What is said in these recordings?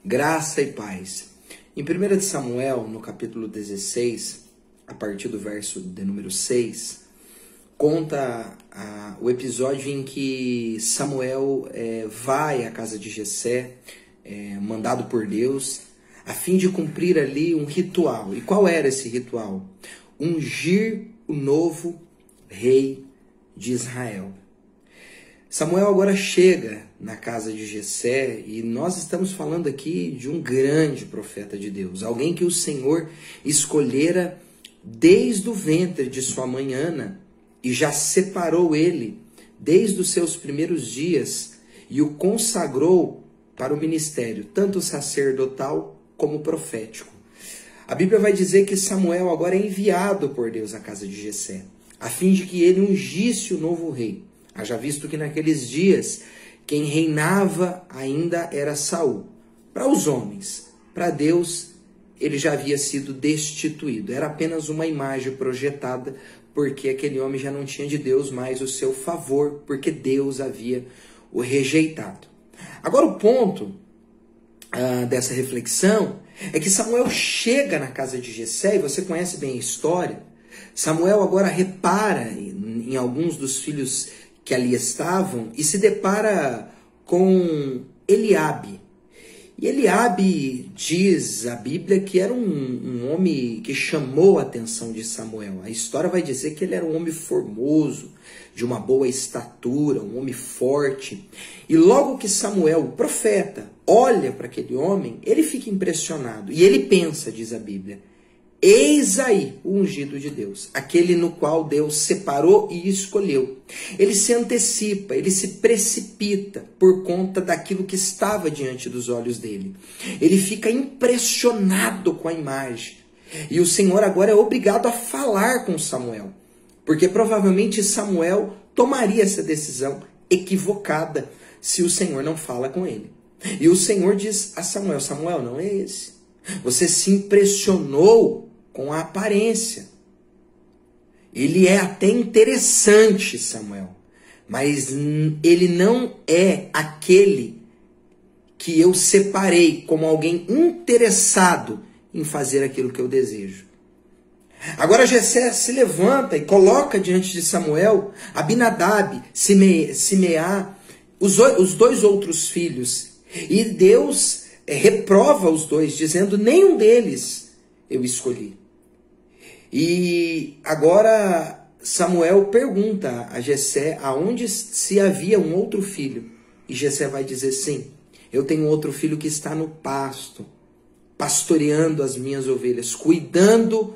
Graça e paz. Em 1 Samuel, no capítulo 16, a partir do verso de número 6, conta o episódio em que Samuel vai à casa de Jessé, mandado por Deus, a fim de cumprir ali um ritual. E qual era esse ritual? Ungir o novo rei de Israel. Samuel agora chega na casa de Jessé e nós estamos falando aqui de um grande profeta de Deus, alguém que o Senhor escolhera desde o ventre de sua mãe Ana e já separou ele desde os seus primeiros dias e o consagrou para o ministério, tanto sacerdotal como profético. A Bíblia vai dizer que Samuel agora é enviado por Deus à casa de Jessé, a fim de que ele ungisse o novo rei. Haja visto que naqueles dias quem reinava ainda era Saul. Para os homens, para Deus, ele já havia sido destituído. Era apenas uma imagem projetada, porque aquele homem já não tinha de Deus mais o seu favor, porque Deus havia o rejeitado. Agora o ponto dessa reflexão é que Samuel chega na casa de Jessé, e você conhece bem a história. Samuel agora repara em alguns dos filhos que ali estavam e se depara com Eliabe. E Eliabe, diz a Bíblia, que era um homem que chamou a atenção de Samuel. A história vai dizer que ele era um homem formoso, de uma boa estatura, um homem forte. E logo que Samuel, o profeta, olha para aquele homem, ele fica impressionado. E ele pensa, diz a Bíblia, eis aí o ungido de Deus, aquele no qual Deus separou e escolheu. Ele se antecipa, ele se precipita por conta daquilo que estava diante dos olhos dele. Ele fica impressionado com a imagem. E o Senhor agora é obrigado a falar com Samuel, porque provavelmente Samuel tomaria essa decisão equivocada se o Senhor não fala com ele. E o Senhor diz a Samuel, Samuel, não é esse. Você se impressionou com a aparência. Ele é até interessante, Samuel, mas ele não é aquele que eu separei como alguém interessado em fazer aquilo que eu desejo. Agora Jessé se levanta e coloca diante de Samuel Abinadab, Simeá, os dois outros filhos. E Deus reprova os dois, dizendo, nenhum deles eu escolhi. E agora Samuel pergunta a Jessé aonde se havia um outro filho. E Jessé vai dizer, sim, eu tenho outro filho que está no pasto, pastoreando as minhas ovelhas, cuidando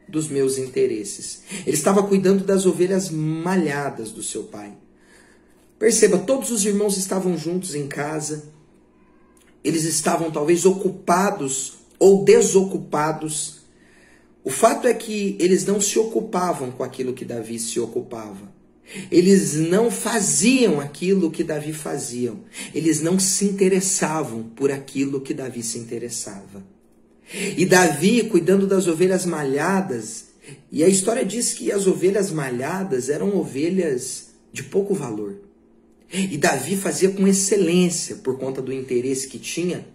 dos meus interesses. Ele estava cuidando das ovelhas malhadas do seu pai. Perceba, todos os irmãos estavam juntos em casa. Eles estavam talvez ocupados ou desocupados. O fato é que eles não se ocupavam com aquilo que Davi se ocupava. Eles não faziam aquilo que Davi fazia. Eles não se interessavam por aquilo que Davi se interessava. E Davi, cuidando das ovelhas malhadas, e a história diz que as ovelhas malhadas eram ovelhas de pouco valor. E Davi fazia com excelência, por conta do interesse que tinha,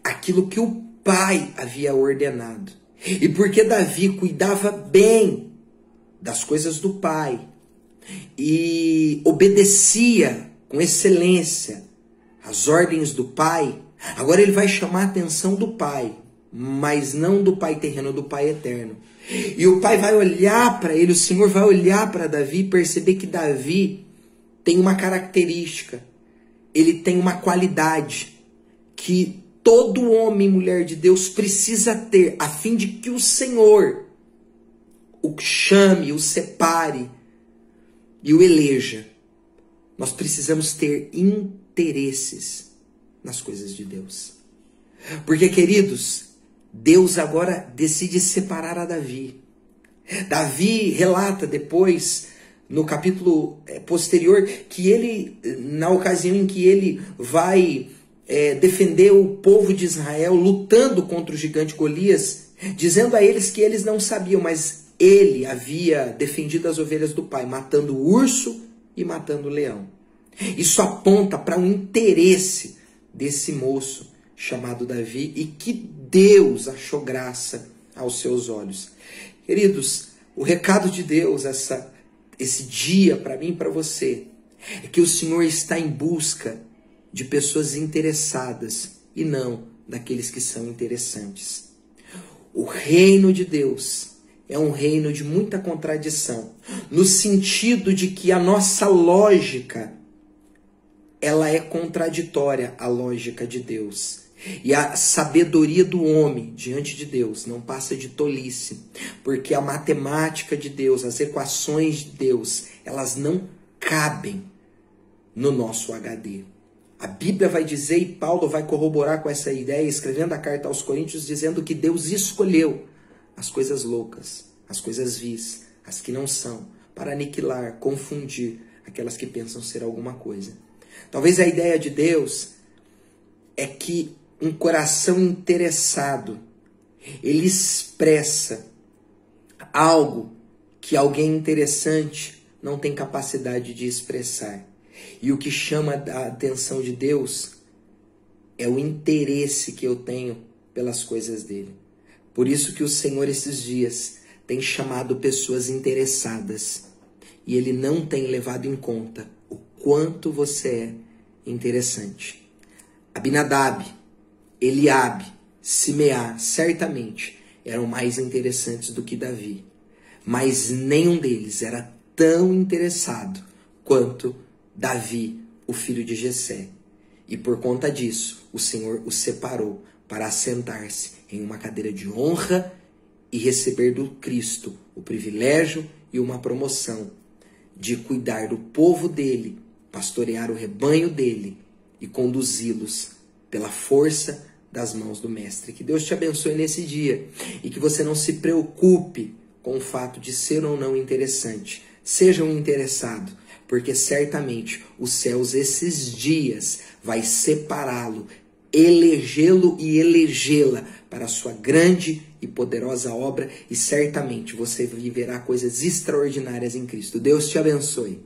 aquilo que o pai havia ordenado. E porque Davi cuidava bem das coisas do pai e obedecia com excelência as ordens do pai, agora ele vai chamar a atenção do pai, mas não do pai terreno, do pai eterno. E o pai vai olhar para ele, o Senhor vai olhar para Davi e perceber que Davi tem uma característica, ele tem uma qualidade que todo homem e mulher de Deus precisa ter, a fim de que o Senhor o chame, o separe e o eleja. Nós precisamos ter interesses nas coisas de Deus. Porque, queridos, Deus agora decide separar a Davi. Davi relata depois, no capítulo posterior, que ele, na ocasião em que ele vai defender o povo de Israel, lutando contra o gigante Golias, dizendo a eles que eles não sabiam, mas ele havia defendido as ovelhas do pai, matando o urso e matando o leão. Isso aponta para um interesse desse moço chamado Davi e que Deus achou graça aos seus olhos. Queridos, o recado de Deus esse dia para mim e para você é que o Senhor está em busca de pessoas interessadas e não daqueles que são interessantes. O reino de Deus é um reino de muita contradição, no sentido de que a nossa lógica, ela é contraditória à lógica de Deus. E a sabedoria do homem diante de Deus não passa de tolice, porque a matemática de Deus, as equações de Deus, elas não cabem no nosso HD. A Bíblia vai dizer, e Paulo vai corroborar com essa ideia, escrevendo a carta aos Coríntios, dizendo que Deus escolheu as coisas loucas, as coisas vis, as que não são, para aniquilar, confundir aquelas que pensam ser alguma coisa. Talvez a ideia de Deus é que um coração interessado, ele expressa algo que alguém interessante não tem capacidade de expressar. E o que chama a atenção de Deus é o interesse que eu tenho pelas coisas dele. Por isso que o Senhor esses dias tem chamado pessoas interessadas. E ele não tem levado em conta o quanto você é interessante. Abinadab, Eliabe, Simeá, certamente eram mais interessantes do que Davi. Mas nenhum deles era tão interessado quanto Davi, o filho de Jessé. E por conta disso, o Senhor o separou para assentar-se em uma cadeira de honra e receber do Cristo o privilégio e uma promoção de cuidar do povo dele, pastorear o rebanho dele e conduzi-los pela força das mãos do Mestre. Que Deus te abençoe nesse dia e que você não se preocupe com o fato de ser ou não interessante. Seja um interessado, porque certamente os céus esses dias vai separá-lo, elegê-lo e elegê-la para a sua grande e poderosa obra, e certamente você viverá coisas extraordinárias em Cristo. Deus te abençoe.